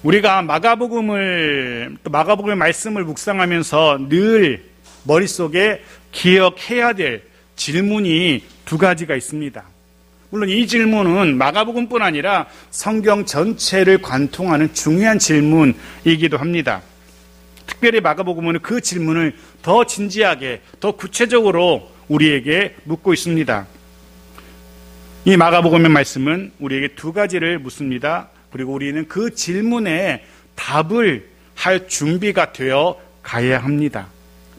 우리가 마가복음의 말씀을 묵상하면서 늘 머릿속에 기억해야 될 질문이 두 가지가 있습니다. 물론 이 질문은 마가복음뿐 아니라 성경 전체를 관통하는 중요한 질문이기도 합니다. 특별히 마가복음은 그 질문을 더 진지하게, 더 구체적으로 우리에게 묻고 있습니다. 이 마가복음의 말씀은 우리에게 두 가지를 묻습니다. 그리고 우리는 그 질문에 답을 할 준비가 되어 가야 합니다.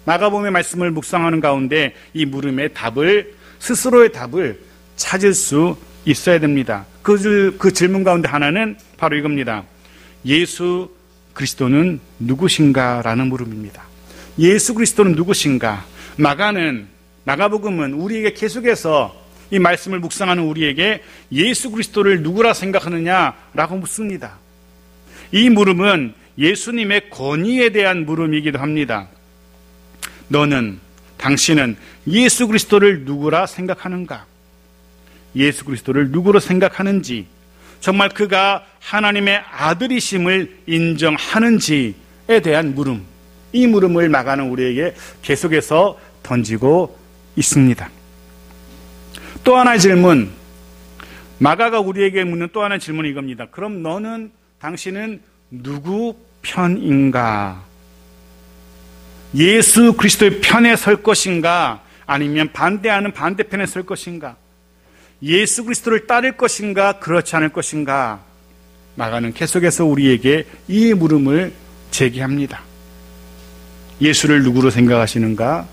마가복음의 말씀을 묵상하는 가운데 이 물음의 답을, 스스로의 답을 찾을 수 있어야 됩니다. 그 질문 가운데 하나는 바로 이겁니다. 예수 그리스도는 누구신가? 라는 물음입니다. 예수 그리스도는 누구신가? 마가복음은 우리에게 계속해서 이 말씀을 묵상하는 우리에게 예수 그리스도를 누구라 생각하느냐라고 묻습니다. 이 물음은 예수님의 권위에 대한 물음이기도 합니다. 당신은 예수 그리스도를 누구라 생각하는가? 예수 그리스도를 누구로 생각하는지, 정말 그가 하나님의 아들이심을 인정하는지에 대한 물음, 이 물음을 마가는 우리에게 계속해서 던지고 있습니다. 또 하나의 질문, 마가가 우리에게 묻는 또 하나의 질문이 이겁니다. 그럼 당신은 누구 편인가? 예수 그리스도의 편에 설 것인가? 아니면 반대하는 반대편에 설 것인가? 예수 그리스도를 따를 것인가? 그렇지 않을 것인가? 마가는 계속해서 우리에게 이 물음을 제기합니다. 예수를 누구로 생각하시는가?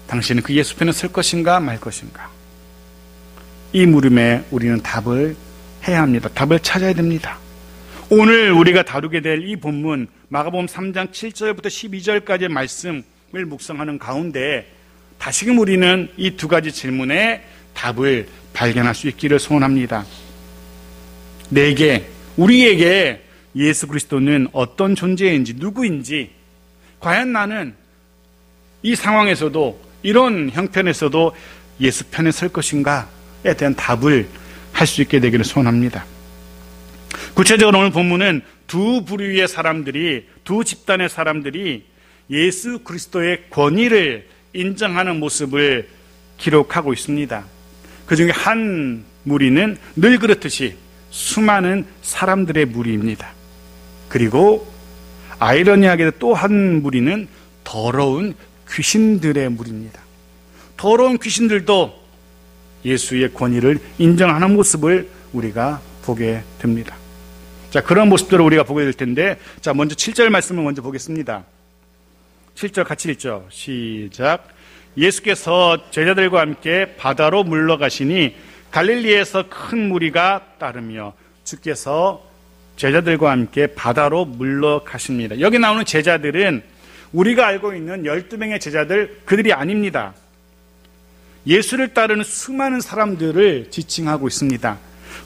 당신은 그 예수 편에 설 것인가? 말 것인가? 이 물음에 우리는 답을 해야 합니다. 답을 찾아야 됩니다. 오늘 우리가 다루게 될 이 본문 마가복음 3장 7절부터 12절까지의 말씀을 묵상하는 가운데 다시금 우리는 이 두 가지 질문에 답을 발견할 수 있기를 소원합니다. 우리에게 예수 그리스도는 어떤 존재인지, 누구인지, 과연 나는 이 상황에서도, 이런 형편에서도 예수 편에 설 것인가에 대한 답을 할 수 있게 되기를 소원합니다. 구체적으로 오늘 본문은 두 부류의 사람들이, 두 집단의 사람들이 예수 그리스도의 권위를 인정하는 모습을 기록하고 있습니다. 그 중에 한 무리는 늘 그렇듯이 수많은 사람들의 무리입니다. 그리고 아이러니하게도 또 한 무리는 더러운 귀신들의 무리입니다. 더러운 귀신들도 예수의 권위를 인정하는 모습을 우리가 보게 됩니다. 자, 그런 모습들을 우리가 보게 될 텐데, 자, 먼저 7절 말씀을 먼저 보겠습니다. 7절 같이 읽죠. 시작. 예수께서 제자들과 함께 바다로 물러가시니 갈릴리에서 큰 무리가 따르며 주께서 제자들과 함께 바다로 물러가십니다. 여기 나오는 제자들은 우리가 알고 있는 12명의 제자들, 그들이 아닙니다. 예수를 따르는 수많은 사람들을 지칭하고 있습니다.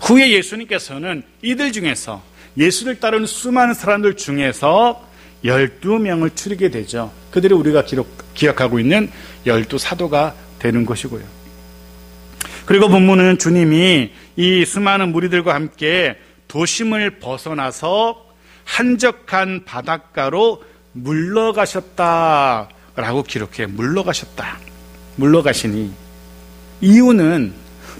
후에 예수님께서는 이들 중에서, 예수를 따르는 수많은 사람들 중에서 12명을 추리게 되죠. 그들이 우리가 기억하고 있는 12사도가 되는 것이고요. 그리고 본문은 주님이 이 수많은 무리들과 함께 도심을 벗어나서 한적한 바닷가로 물러가셨다라고 기록해. 물러가시니. 이유는,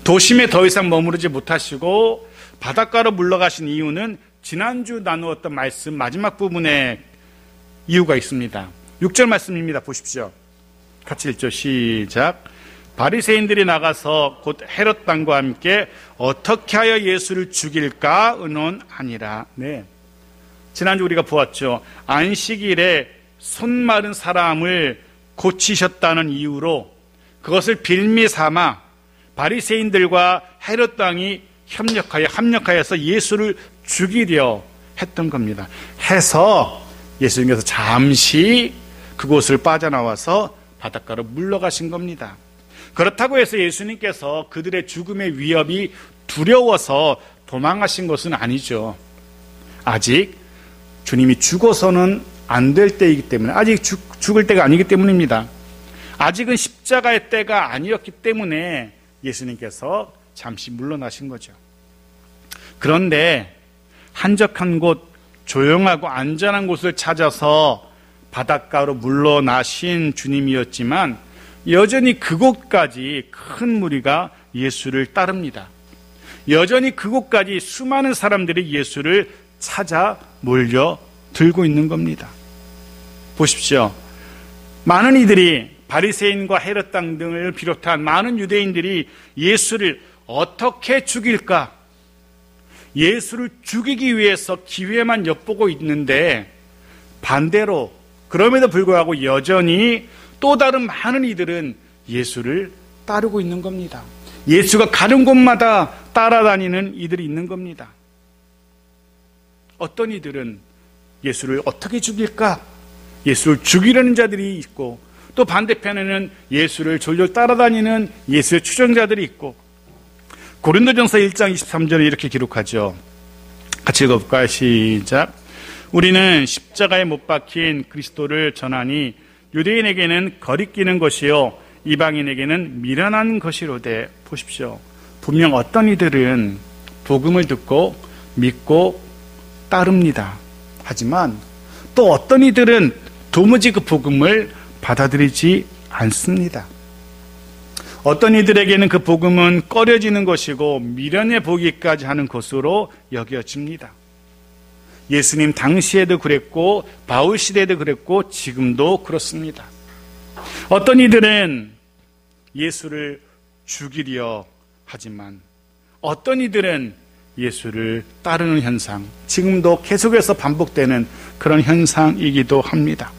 도심에 더 이상 머무르지 못하시고 바닷가로 물러가신 이유는 지난주 나누었던 말씀 마지막 부분에 이유가 있습니다. 6절 말씀입니다. 보십시오. 같이 읽죠. 시작. 바리새인들이 나가서 곧 헤롯 왕과 함께 어떻게 하여 예수를 죽일까 의논하니라. 네. 지난주 우리가 보았죠. 안식일에 손 마른 사람을 고치셨다는 이유로 그것을 빌미 삼아 바리새인들과 헤롯 왕이 합력하여서 예수를 죽이려 했던 겁니다. 해서 예수님께서 잠시 그곳을 빠져나와서 바닷가로 물러가신 겁니다. 그렇다고 해서 예수님께서 그들의 죽음의 위협이 두려워서 도망하신 것은 아니죠. 아직 주님이 죽어서는 안 될 때이기 때문에, 아직 죽을 때가 아니기 때문입니다. 아직은 십자가의 때가 아니었기 때문에 예수님께서 잠시 물러나신 거죠. 그런데 한적한 곳 조용하고 안전한 곳을 찾아서 바닷가로 물러나신 주님이었지만 여전히 그곳까지 큰 무리가 예수를 따릅니다. 여전히 그곳까지 수많은 사람들이 예수를 찾아 몰려들고 있는 겁니다. 보십시오. 많은 이들이 바리새인과 헤롯 당 등을 비롯한 많은 유대인들이 예수를 어떻게 죽일까? 예수를 죽이기 위해서 기회만 엿보고 있는데 반대로 그럼에도 불구하고 여전히 또 다른 많은 이들은 예수를 따르고 있는 겁니다. 예수가 가는 곳마다 따라다니는 이들이 있는 겁니다. 어떤 이들은 예수를 어떻게 죽일까? 예수를 죽이려는 자들이 있고 또 반대편에는 예수를 졸졸 따라다니는 예수의 추종자들이 있고 고린도전서 1장 23절에 이렇게 기록하죠. 같이 읽어볼까요? 시작. 우리는 십자가에 못 박힌 그리스도를 전하니 유대인에게는 거리끼는 것이요 이방인에게는 미련한 것이로되. 보십시오. 분명 어떤 이들은 복음을 듣고 믿고 따릅니다. 하지만 또 어떤 이들은 도무지 그 복음을 받아들이지 않습니다. 어떤 이들에게는 그 복음은 꺼려지는 것이고 미련해 보기까지 하는 것으로 여겨집니다. 예수님 당시에도 그랬고 바울 시대에도 그랬고 지금도 그렇습니다. 어떤 이들은 예수를 죽이려 하지만 어떤 이들은 예수를 따르는 현상, 지금도 계속해서 반복되는 그런 현상이기도 합니다.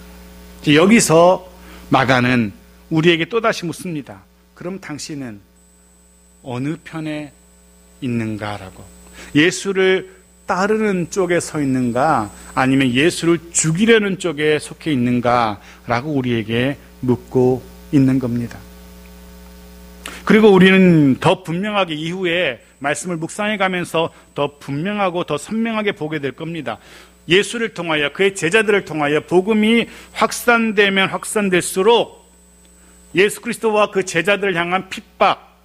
여기서 마가는 우리에게 또다시 묻습니다. 그럼 당신은 어느 편에 있는가라고. 예수를 따르는 쪽에 서 있는가 아니면 예수를 죽이려는 쪽에 속해 있는가라고 우리에게 묻고 있는 겁니다. 그리고 우리는 더 분명하게 이후에 말씀을 묵상해 가면서 더 분명하고 더 선명하게 보게 될 겁니다. 예수를 통하여 그의 제자들을 통하여 복음이 확산되면 확산될수록 예수 그리스도와 그 제자들을 향한 핍박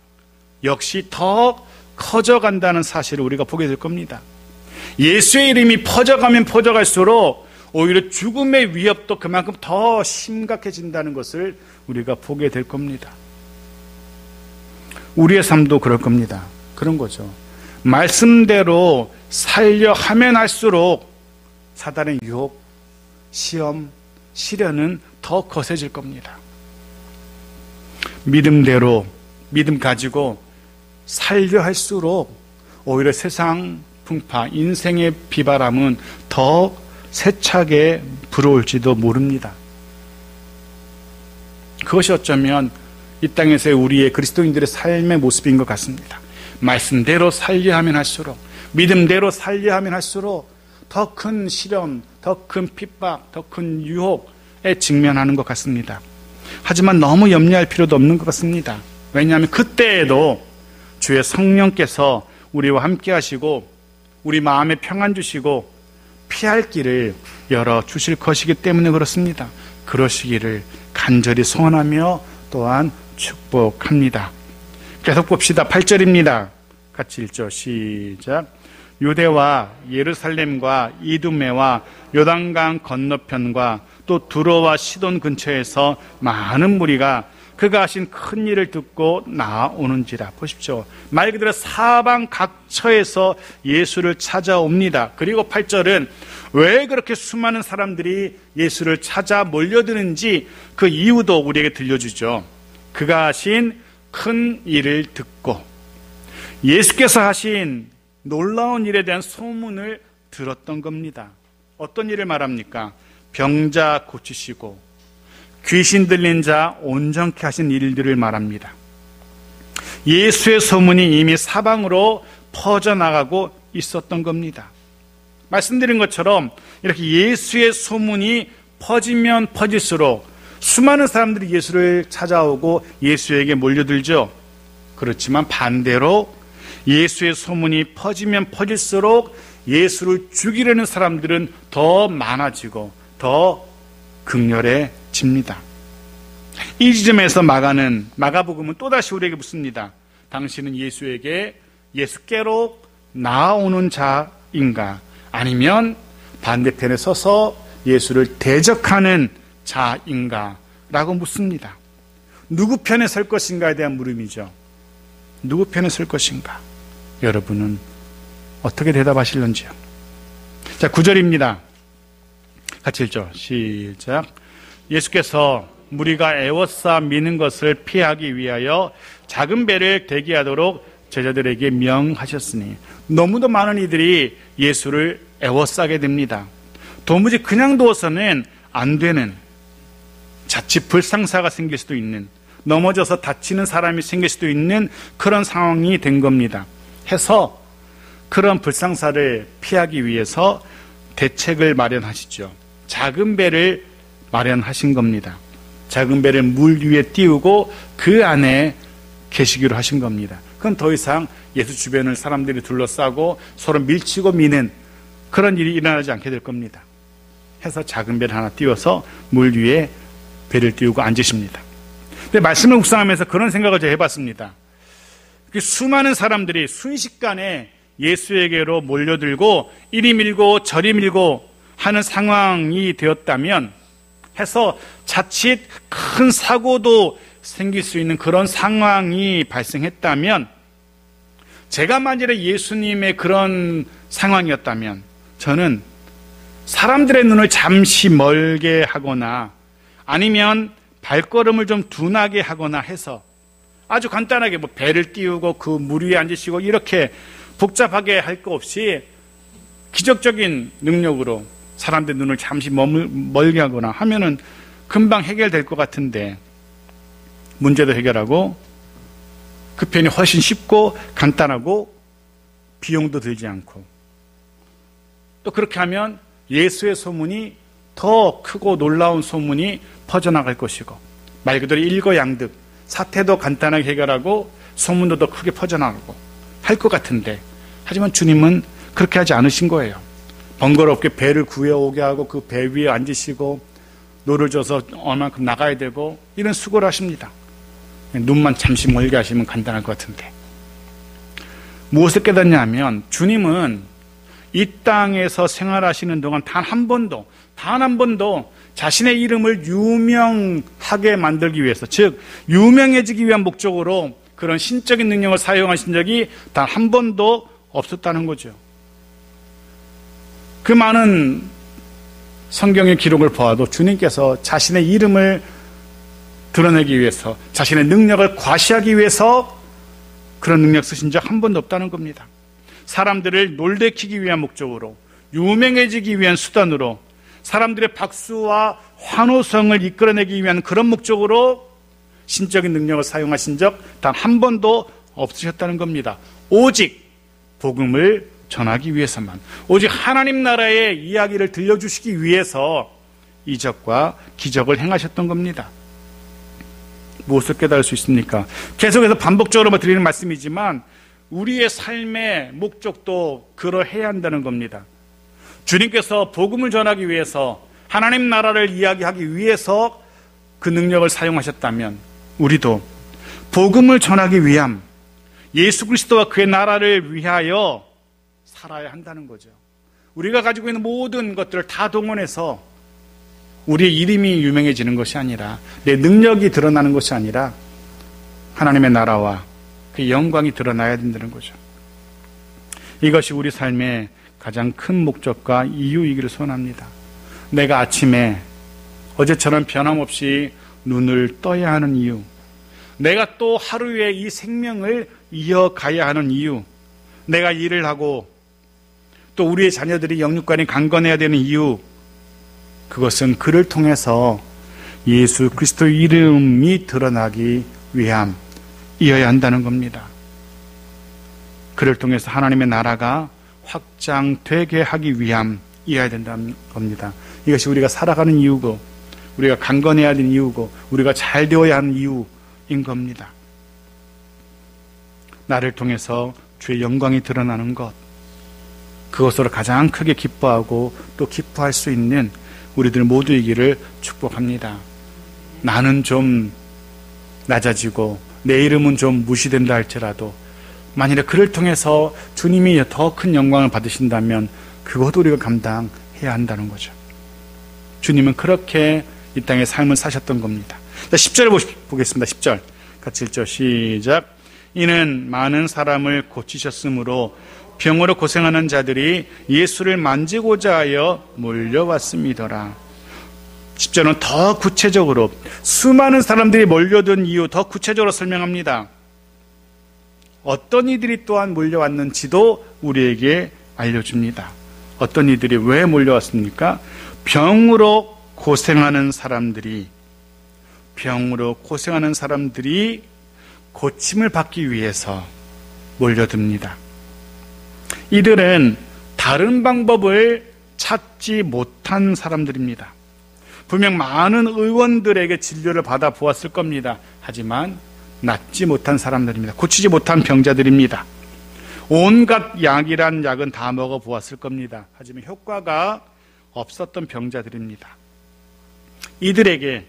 역시 더 커져간다는 사실을 우리가 보게 될 겁니다. 예수의 이름이 퍼져가면 퍼져갈수록 오히려 죽음의 위협도 그만큼 더 심각해진다는 것을 우리가 보게 될 겁니다. 우리의 삶도 그럴 겁니다. 그런 거죠. 말씀대로 살려 하면 할수록 사단의 유혹, 시험, 시련은 더 거세질 겁니다. 믿음대로, 믿음 가지고 살려 할수록 오히려 세상 풍파, 인생의 비바람은 더 세차게 불어올지도 모릅니다. 그것이 어쩌면 이 땅에서의 우리의 그리스도인들의 삶의 모습인 것 같습니다. 말씀대로 살려 하면 할수록, 믿음대로 살려 하면 할수록 더 큰 시련, 더 큰 핍박, 더 큰 유혹에 직면하는 것 같습니다. 하지만 너무 염려할 필요도 없는 것 같습니다. 왜냐하면 그때에도 주의 성령께서 우리와 함께 하시고 우리 마음에 평안 주시고 피할 길을 열어주실 것이기 때문에 그렇습니다. 그러시기를 간절히 소원하며 또한 축복합니다. 계속 봅시다. 8절입니다. 같이 읽죠. 시작. 유대와 예루살렘과 이두메와 요단강 건너편과 또 두로와 시돈 근처에서 많은 무리가 그가 하신 큰 일을 듣고 나오는지라. 보십시오. 말 그대로 사방 각처에서 예수를 찾아옵니다. 그리고 8절은 왜 그렇게 수많은 사람들이 예수를 찾아 몰려드는지 그 이유도 우리에게 들려주죠. 그가 하신 큰 일을 듣고 예수께서 하신 놀라운 일에 대한 소문을 들었던 겁니다. 어떤 일을 말합니까? 병자 고치시고 귀신 들린 자 온전케 하신 일들을 말합니다. 예수의 소문이 이미 사방으로 퍼져나가고 있었던 겁니다. 말씀드린 것처럼 이렇게 예수의 소문이 퍼지면 퍼질수록 수많은 사람들이 예수를 찾아오고 예수에게 몰려들죠. 그렇지만 반대로 예수의 소문이 퍼지면 퍼질수록 예수를 죽이려는 사람들은 더 많아지고 더 극렬해집니다. 이 지점에서 마가복음은 또다시 우리에게 묻습니다. 당신은 예수께로 나아오는 자인가? 아니면 반대편에 서서 예수를 대적하는 자인가? 라고 묻습니다. 누구 편에 설 것인가에 대한 물음이죠. 누구 편에 설 것인가? 여러분은 어떻게 대답하실런지요? 자, 9절입니다. 같이 읽죠. 시작. 예수께서 무리가 애워싸 미는 것을 피하기 위하여 작은 배를 대기하도록 제자들에게 명하셨으니, 너무도 많은 이들이 예수를 애워싸게 됩니다. 도무지 그냥 두어서는 안 되는, 자칫 불상사가 생길 수도 있는, 넘어져서 다치는 사람이 생길 수도 있는 그런 상황이 된 겁니다. 해서 그런 불상사를 피하기 위해서 대책을 마련하시죠. 작은 배를 마련하신 겁니다. 작은 배를 물 위에 띄우고 그 안에 계시기로 하신 겁니다. 그건 더 이상 예수 주변을 사람들이 둘러싸고 서로 밀치고 미는 그런 일이 일어나지 않게 될 겁니다. 해서 작은 배를 하나 띄워서 물 위에 배를 띄우고 앉으십니다. 근데 말씀을 묵상하면서 그런 생각을 제가 해봤습니다. 수많은 사람들이 순식간에 예수에게로 몰려들고 이리 밀고 저리 밀고 하는 상황이 되었다면, 해서 자칫 큰 사고도 생길 수 있는 그런 상황이 발생했다면, 제가 만일에 예수님의 그런 상황이었다면 저는 사람들의 눈을 잠시 멀게 하거나 아니면 발걸음을 좀 둔하게 하거나 해서 아주 간단하게 뭐 배를 띄우고 그 물 위에 앉으시고 이렇게 복잡하게 할 거 없이 기적적인 능력으로 사람들 눈을 잠시 멀게 하거나 하면은 금방 해결될 것 같은데, 문제도 해결하고 그 편이 훨씬 쉽고 간단하고 비용도 들지 않고, 또 그렇게 하면 예수의 소문이 더 크고 놀라운 소문이 퍼져나갈 것이고, 말 그대로 일거양득, 사태도 간단하게 해결하고 소문도 더 크게 퍼져나가고 할 것 같은데, 하지만 주님은 그렇게 하지 않으신 거예요. 번거롭게 배를 구해오게 하고 그 배 위에 앉으시고 노를 져서 얼마만큼 나가야 되고 이런 수고를 하십니다. 눈만 잠시 멀게 하시면 간단할 것 같은데, 무엇을 깨닫냐 하면 주님은 이 땅에서 생활하시는 동안 단 한 번도 자신의 이름을 유명하게 만들기 위해서, 즉 유명해지기 위한 목적으로 그런 신적인 능력을 사용하신 적이 단 한 번도 없었다는 거죠. 그 많은 성경의 기록을 보아도 주님께서 자신의 이름을 드러내기 위해서, 자신의 능력을 과시하기 위해서 그런 능력 쓰신 적 한 번도 없다는 겁니다. 사람들을 놀래키기 위한 목적으로, 유명해지기 위한 수단으로, 사람들의 박수와 환호성을 이끌어내기 위한 그런 목적으로 신적인 능력을 사용하신 적 단 한 번도 없으셨다는 겁니다. 오직 복음을 전하기 위해서만, 오직 하나님 나라의 이야기를 들려주시기 위해서 이적과 기적을 행하셨던 겁니다. 무엇을 깨달을 수 있습니까? 계속해서 반복적으로 드리는 말씀이지만 우리의 삶의 목적도 그러해야 한다는 겁니다. 주님께서 복음을 전하기 위해서, 하나님 나라를 이야기하기 위해서 그 능력을 사용하셨다면 우리도 복음을 전하기 위함, 예수 그리스도와 그의 나라를 위하여 살아야 한다는 거죠. 우리가 가지고 있는 모든 것들을 다 동원해서 우리의 이름이 유명해지는 것이 아니라, 내 능력이 드러나는 것이 아니라 하나님의 나라와 그 영광이 드러나야 된다는 거죠. 이것이 우리 삶의 가장 큰 목적과 이유이기를 소원합니다. 내가 아침에 어제처럼 변함없이 눈을 떠야 하는 이유, 내가 또 하루에 이 생명을 이어가야 하는 이유, 내가 일을 하고 또 우리의 자녀들이 영육간이 강건해야 되는 이유, 그것은 그를 통해서 예수 그리스도의 이름이 드러나기 위함이어야 한다는 겁니다. 그를 통해서 하나님의 나라가 확장되게 하기 위함이어야 된다는 겁니다. 이것이 우리가 살아가는 이유고, 우리가 강건해야 하는 이유고, 우리가 잘 되어야 하는 이유인 겁니다. 나를 통해서 주의 영광이 드러나는 것, 그것으로 가장 크게 기뻐하고 또 기뻐할 수 있는 우리들 모두이기를 축복합니다. 나는 좀 낮아지고 내 이름은 좀 무시된다 할지라도 만일에 그를 통해서 주님이 더 큰 영광을 받으신다면 그것도 우리가 감당해야 해야 한다는 거죠. 주님은 그렇게 이 땅의 삶을 사셨던 겁니다. 10절 보겠습니다. 10절 같이 읽죠. 시작. 이는 많은 사람을 고치셨으므로 병으로 고생하는 자들이 예수를 만지고자 하여 몰려왔음이더라. 10절은 더 구체적으로 수많은 사람들이 몰려든 이유 더 구체적으로 설명합니다. 어떤 이들이 또한 몰려왔는지도 우리에게 알려줍니다. 어떤 이들이 왜 몰려왔습니까? 병으로 고생하는 사람들이 고침을 받기 위해서 몰려듭니다. 이들은 다른 방법을 찾지 못한 사람들입니다. 분명 많은 의원들에게 진료를 받아 보았을 겁니다. 하지만 낫지 못한 사람들입니다. 고치지 못한 병자들입니다. 온갖 약이란 약은 다 먹어 보았을 겁니다. 하지만 효과가 없었던 병자들입니다. 이들에게,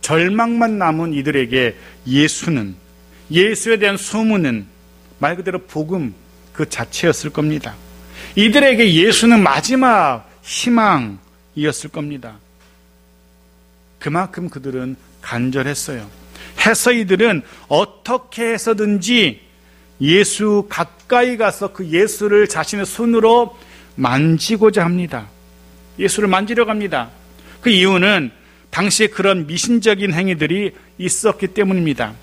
절망만 남은 이들에게 예수에 대한 소문은 말 그대로 복음 그 자체였을 겁니다. 이들에게 예수는 마지막 희망이었을 겁니다. 그만큼 그들은 간절했어요. 해서 이들은 어떻게 해서든지 예수 가까이 가서 그 예수를 자신의 손으로 만지고자 합니다. 예수를 만지려 갑니다. 그 이유는 당시에 그런 미신적인 행위들이 있었기 때문입니다.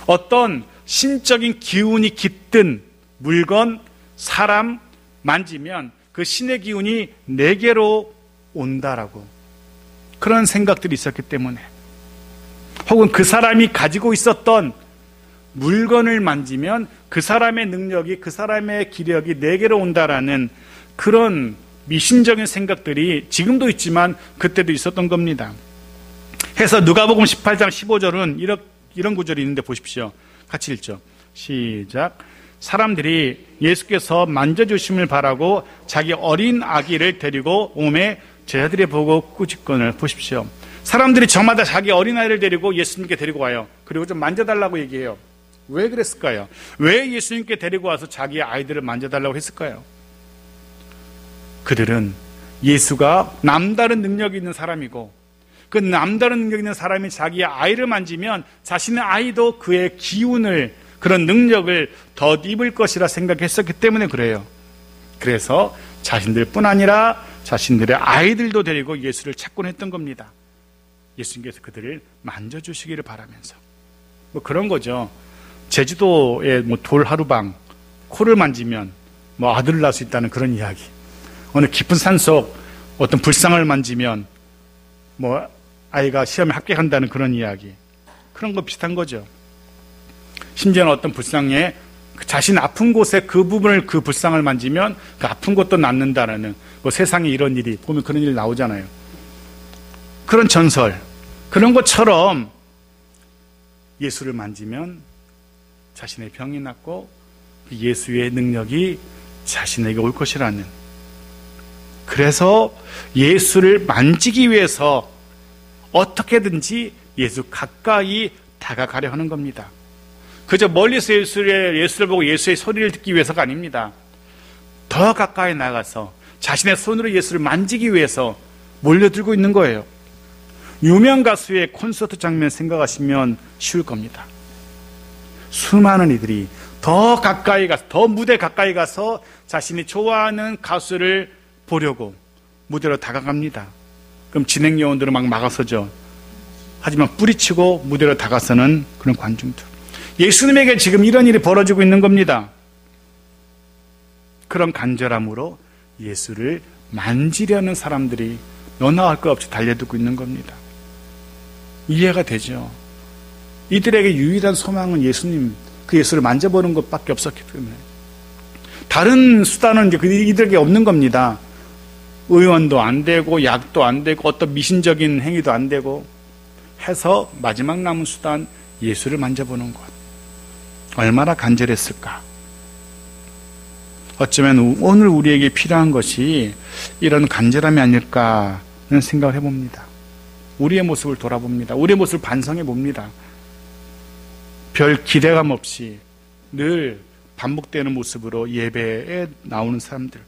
어떤 신적인 기운이 깃든 물건, 사람 만지면 그 신의 기운이 내게로 온다라고 그런 생각들이 있었기 때문에, 혹은 그 사람이 가지고 있었던 물건을 만지면 그 사람의 능력이, 그 사람의 기력이 내게로 온다라는 그런 미신적인 생각들이 지금도 있지만 그때도 있었던 겁니다. 해서 누가복음 18장 15절은 이런 구절이 있는데 보십시오. 같이 읽죠. 시작. 사람들이 예수께서 만져주심을 바라고 자기 어린 아기를 데리고 오매 제자들이 보고 꾸짖건을 보십시오. 사람들이 저마다 자기 어린아이를 데리고 예수님께 데리고 와요. 그리고 좀 만져달라고 얘기해요. 왜 그랬을까요? 왜 예수님께 데리고 와서 자기 아이들을 만져달라고 했을까요? 그들은 예수가 남다른 능력이 있는 사람이고, 그 남다른 능력이 있는 사람이 자기의 아이를 만지면 자신의 아이도 그의 기운을, 그런 능력을 덧입을 것이라 생각했었기 때문에 그래요. 그래서 자신들뿐 아니라 자신들의 아이들도 데리고 예수를 찾곤 했던 겁니다. 예수님께서 그들을 만져주시기를 바라면서. 뭐 그런 거죠. 제주도의 돌 하루방, 코를 만지면 아들을 낳을 수 있다는 그런 이야기. 어느 깊은 산속 어떤 불상을 만지면 아이가 시험에 합격한다는 그런 이야기. 그런 거 비슷한 거죠. 심지어는 어떤 불상에 자신 아픈 곳에 그 부분을, 그 불상을 만지면 그 아픈 곳도 낫는다라는, 세상에 이런 일이, 보면 그런 일 나오잖아요. 그런 전설, 그런 것처럼 예수를 만지면 자신의 병이 낫고 예수의 능력이 자신에게 올 것이라는, 그래서 예수를 만지기 위해서 어떻게든지 예수 가까이 다가가려 하는 겁니다. 그저 멀리서 예수를 보고 예수의 소리를 듣기 위해서가 아닙니다. 더 가까이 나가서 자신의 손으로 예수를 만지기 위해서 몰려들고 있는 거예요. 유명 가수의 콘서트 장면 생각하시면 쉬울 겁니다. 수많은 이들이 더 가까이 가서, 더 무대 가까이 가서 자신이 좋아하는 가수를 보려고 무대로 다가갑니다. 그럼 진행 요원들은 막 막아서죠. 하지만 뿌리치고 무대로 다가서는 그런 관중들. 예수님에게 지금 이런 일이 벌어지고 있는 겁니다. 그런 간절함으로 예수를 만지려는 사람들이 너나 할 것 없이 달려들고 있는 겁니다. 이해가 되죠. 이들에게 유일한 소망은 예수님, 그 예수를 만져보는 것밖에 없었기 때문에 다른 수단은 이들에게 없는 겁니다. 의원도 안 되고 약도 안 되고 어떤 미신적인 행위도 안 되고 해서 마지막 남은 수단, 예수를 만져보는 것. 얼마나 간절했을까. 어쩌면 오늘 우리에게 필요한 것이 이런 간절함이 아닐까는 생각을 해봅니다. 우리의 모습을 돌아봅니다. 우리의 모습을 반성해 봅니다. 별 기대감 없이 늘 반복되는 모습으로 예배에 나오는 사람들,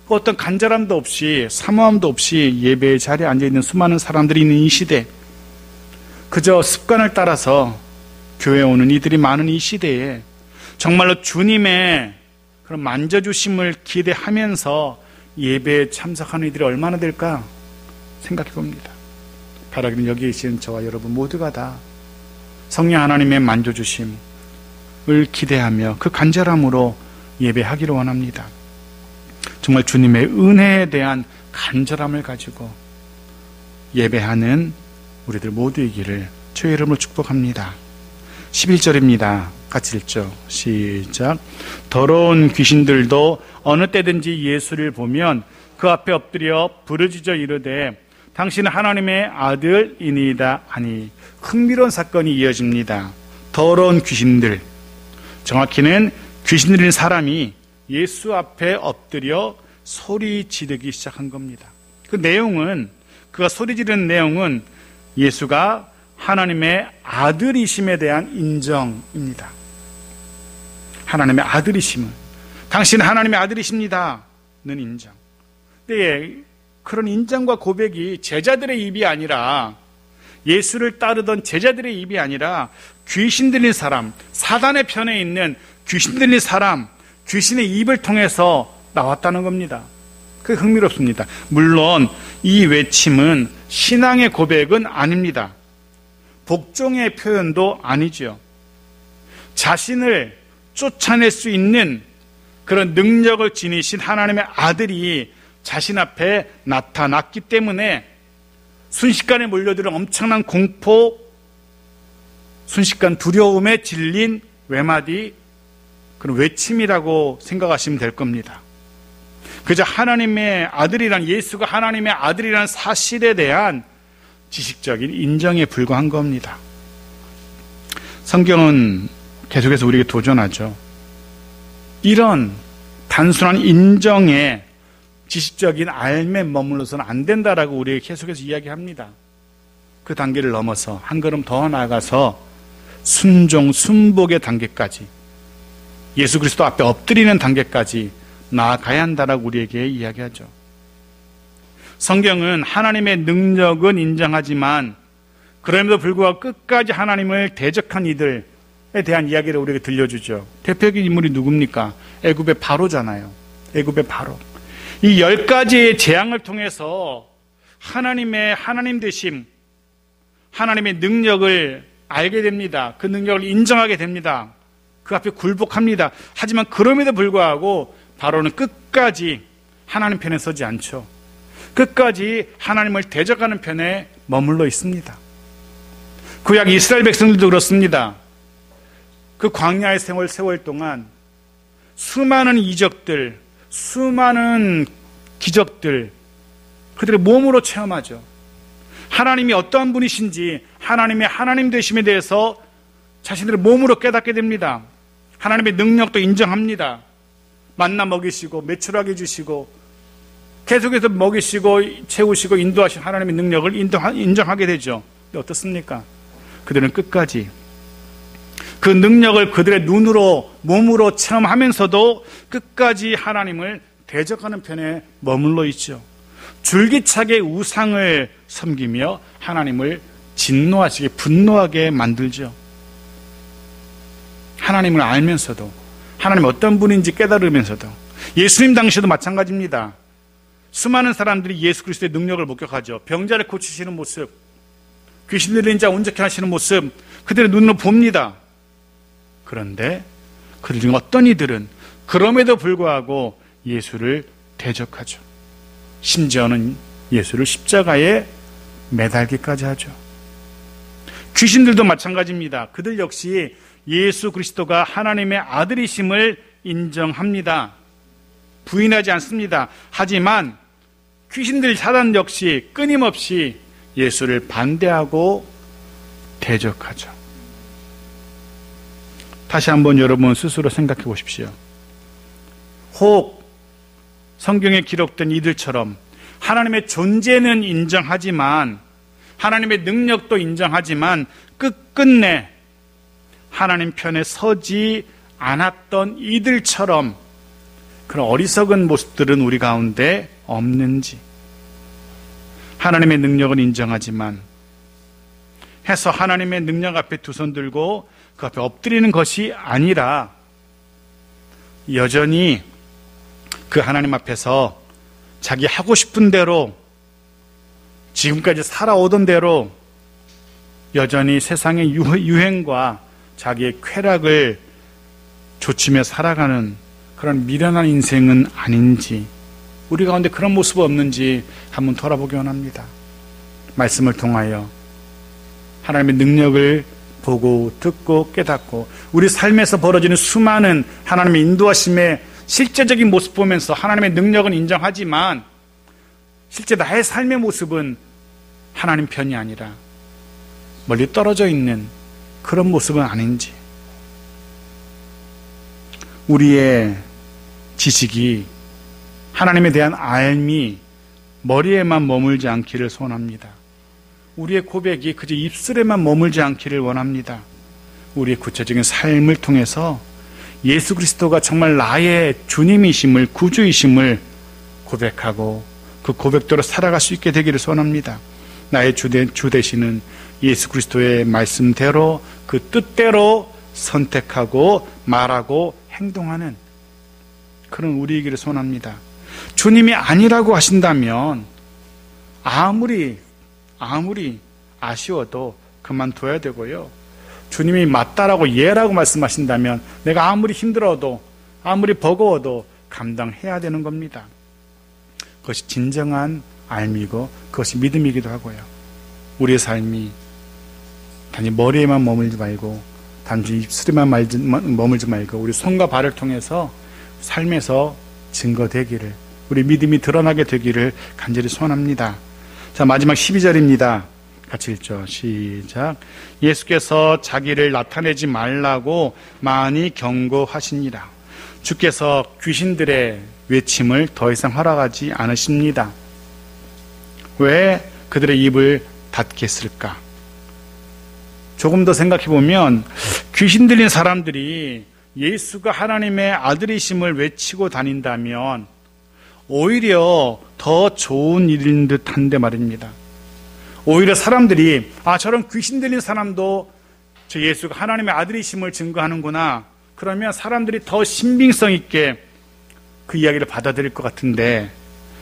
어떤 간절함도 없이 사모함도 없이 예배의 자리에 앉아있는 수많은 사람들이 있는 이 시대, 그저 습관을 따라서 교회에 오는 이들이 많은 이 시대에 정말로 주님의 그런 만져주심을 기대하면서 예배에 참석하는 이들이 얼마나 될까 생각해 봅니다. 바라기는 여기 계신 저와 여러분 모두가 다 성령 하나님의 만져주심을 기대하며 그 간절함으로 예배하기를 원합니다. 정말 주님의 은혜에 대한 간절함을 가지고 예배하는 우리들 모두이기를 주의 이름으로 축복합니다. 11절입니다. 같이 읽죠. 시작. 더러운 귀신들도 어느 때든지 예수를 보면 그 앞에 엎드려 부르짖어 이르되 당신은 하나님의 아들이니이다 하니 흥미로운 사건이 이어집니다. 더러운 귀신들, 정확히는 귀신 들린 사람이 예수 앞에 엎드려 소리 지르기 시작한 겁니다. 그 내용은, 그가 소리 지르는 내용은 예수가 하나님의 아들이심에 대한 인정입니다. 하나님의 아들이심은, 당신은 하나님의 아들이십니다는 인정. 근데 그런 인정과 고백이 제자들의 입이 아니라, 예수를 따르던 제자들의 입이 아니라 귀신 들린 사람, 사단의 편에 있는 귀신 들린 사람, 귀신의 입을 통해서 나왔다는 겁니다. 그게 흥미롭습니다. 물론 이 외침은 신앙의 고백은 아닙니다. 복종의 표현도 아니죠. 자신을 쫓아낼 수 있는 그런 능력을 지니신 하나님의 아들이 자신 앞에 나타났기 때문에 순식간에 몰려드는 엄청난 공포, 순식간 두려움에 질린 외마디, 그런 외침이라고 생각하시면 될 겁니다. 그저 하나님의 아들이란, 예수가 하나님의 아들이라는 사실에 대한 지식적인 인정에 불과한 겁니다. 성경은 계속해서 우리에게 도전하죠. 이런 단순한 인정에 지식적인 알매 머물러서는 안 된다라고 우리에게 계속해서 이야기합니다. 그 단계를 넘어서 한 걸음 더 나아가서 순종, 순복의 단계까지, 예수 그리스도 앞에 엎드리는 단계까지 나아가야 한다라고 우리에게 이야기하죠. 성경은 하나님의 능력은 인정하지만 그럼에도 불구하고 끝까지 하나님을 대적한 이들에 대한 이야기를 우리에게 들려주죠. 대표적인 인물이 누굽니까? 애굽의 바로잖아요. 애굽의 바로. 이 10가지의 재앙을 통해서 하나님의 하나님 되심, 하나님의 능력을 알게 됩니다. 그 능력을 인정하게 됩니다. 그 앞에 굴복합니다. 하지만 그럼에도 불구하고 바로는 끝까지 하나님 편에 서지 않죠. 끝까지 하나님을 대적하는 편에 머물러 있습니다. 구약 이스라엘 백성들도 그렇습니다. 그 광야의 세월 동안 수많은 이적들, 수많은 기적들, 그들의 몸으로 체험하죠. 하나님이 어떠한 분이신지, 하나님의 하나님 되심에 대해서 자신들의 몸으로 깨닫게 됩니다. 하나님의 능력도 인정합니다. 만나 먹이시고 매출하게 해주시고 계속해서 먹이시고 채우시고 인도하신 하나님의 능력을 인정하게 되죠. 어떻습니까? 그들은 끝까지 그 능력을 그들의 눈으로, 몸으로 체험하면서도 끝까지 하나님을 대적하는 편에 머물러 있죠. 줄기차게 우상을 섬기며 하나님을 진노하시게, 분노하게 만들죠. 하나님을 알면서도, 하나님 어떤 분인지 깨달으면서도. 예수님 당시에도 마찬가지입니다. 수많은 사람들이 예수 그리스도의 능력을 목격하죠. 병자를 고치시는 모습, 귀신 들린 자 온전케 하시는 모습, 그들의 눈으로 봅니다. 그런데 그들 중 어떤 이들은 그럼에도 불구하고 예수를 대적하죠. 심지어는 예수를 십자가에 매달기까지 하죠. 귀신들도 마찬가지입니다. 그들 역시 예수 그리스도가 하나님의 아들이심을 인정합니다. 부인하지 않습니다. 하지만 귀신들, 사단 역시 끊임없이 예수를 반대하고 대적하죠. 다시 한번 여러분 스스로 생각해 보십시오. 혹 성경에 기록된 이들처럼 하나님의 존재는 인정하지만, 하나님의 능력도 인정하지만 끝끝내 하나님 편에 서지 않았던 이들처럼 그런 어리석은 모습들은 우리 가운데 없는지, 하나님의 능력은 인정하지만 해서 하나님의 능력 앞에 두 손 들고 그 앞에 엎드리는 것이 아니라 여전히 그 하나님 앞에서 자기 하고 싶은 대로 지금까지 살아오던 대로 여전히 세상의 유행과 자기의 쾌락을 좇으며 살아가는 그런 미련한 인생은 아닌지, 우리 가운데 그런 모습이 없는지 한번 돌아보기 원합니다. 말씀을 통하여 하나님의 능력을 보고 듣고 깨닫고 우리 삶에서 벌어지는 수많은 하나님의 인도하심의 실제적인 모습 보면서 하나님의 능력은 인정하지만 실제 나의 삶의 모습은 하나님 편이 아니라 멀리 떨어져 있는 그런 모습은 아닌지, 우리의 지식이, 하나님에 대한 알미 머리에만 머물지 않기를 소원합니다. 우리의 고백이 그저 입술에만 머물지 않기를 원합니다. 우리의 구체적인 삶을 통해서 예수 그리스도가 정말 나의 주님이심을, 구주이심을 고백하고 그 고백대로 살아갈 수 있게 되기를 소원합니다. 나의 주 되시는 예수 그리스도의 말씀대로 그 뜻대로 선택하고 말하고 행동하는 그런 우리이기를 소원합니다. 주님이 아니라고 하신다면 아무리 아쉬워도 그만둬야 되고요. 주님이 맞다라고 예라고 말씀하신다면 내가 아무리 힘들어도 아무리 버거워도 감당해야 되는 겁니다. 그것이 진정한 알미고 그것이 믿음이기도 하고요. 우리의 삶이 단지 머리에만 머물지 말고 단지 입술에만 머물지 말고 우리 손과 발을 통해서 삶에서 증거되기를, 우리 믿음이 드러나게 되기를 간절히 소원합니다. 자, 마지막 12절입니다. 같이 읽죠. 시작. 예수께서 자기를 나타내지 말라고 많이 경고하시니라. 주께서 귀신들의 외침을 더 이상 허락하지 않으십니다. 왜 그들의 입을 닫게 했을까? 조금 더 생각해 보면 귀신 들린 사람들이 예수가 하나님의 아들이심을 외치고 다닌다면 오히려 더 좋은 일인 듯한데 말입니다. 오히려 사람들이 저런 귀신 들린 사람도 저 예수가 하나님의 아들이심을 증거하는구나, 그러면 사람들이 더 신빙성 있게 그 이야기를 받아들일 것 같은데,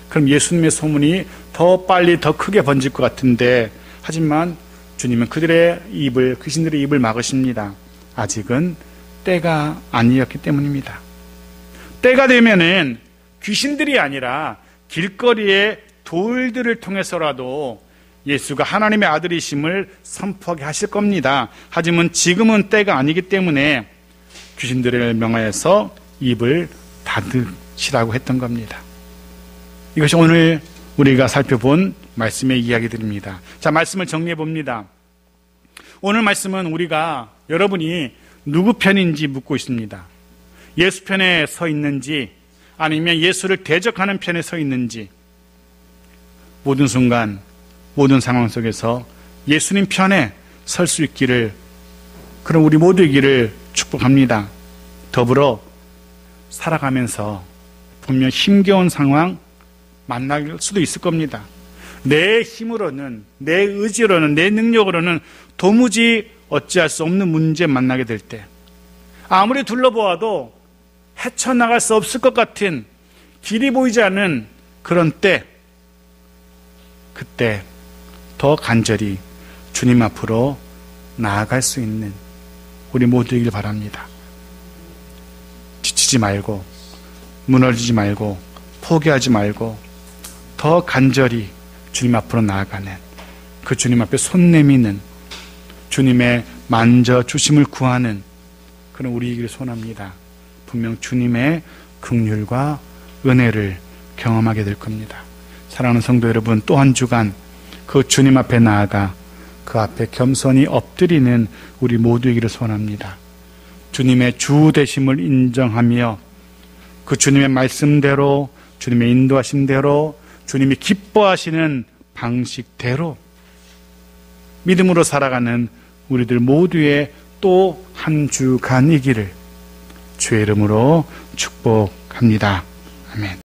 그럼 예수님의 소문이 더 빨리 더 크게 번질 것 같은데, 하지만 주님은 그들의 입을, 귀신들의 입을 막으십니다. 아직은 때가 아니었기 때문입니다. 때가 되면은 귀신들이 아니라 길거리의 돌들을 통해서라도 예수가 하나님의 아들이심을 선포하게 하실 겁니다. 하지만 지금은 때가 아니기 때문에 귀신들을 명하여서 입을 닫으시라고 했던 겁니다. 이것이 오늘 우리가 살펴본 말씀의 이야기들입니다. 자, 말씀을 정리해 봅니다. 오늘 말씀은 우리가, 여러분이 누구 편인지 묻고 있습니다. 예수 편에 서 있는지 아니면 예수를 대적하는 편에 서 있는지, 모든 순간 모든 상황 속에서 예수님 편에 설 수 있기를, 그런 우리 모두이기를 축복합니다. 더불어 살아가면서 분명 힘겨운 상황 만날 수도 있을 겁니다. 내 힘으로는, 내 의지로는, 내 능력으로는 도무지 어찌할 수 없는 문제 만나게 될 때, 아무리 둘러보아도 헤쳐나갈 수 없을 것 같은, 길이 보이지 않는 그런 때, 그때 더 간절히 주님 앞으로 나아갈 수 있는 우리 모두이길 바랍니다. 지치지 말고, 무너지지 말고, 포기하지 말고 더 간절히 주님 앞으로 나아가는, 그 주님 앞에 손 내미는, 주님의 만져주심을 구하는 그런 우리이기를 소원합니다. 분명 주님의 긍휼과 은혜를 경험하게 될 겁니다. 사랑하는 성도 여러분, 또 한 주간 그 주님 앞에 나아가 그 앞에 겸손히 엎드리는 우리 모두이기를 소원합니다. 주님의 주 되심을 인정하며 그 주님의 말씀대로, 주님의 인도하심대로, 주님이 기뻐하시는 방식대로 믿음으로 살아가는 우리들 모두의 또 한 주간이기를 주의 이름으로 축복합니다. 아멘.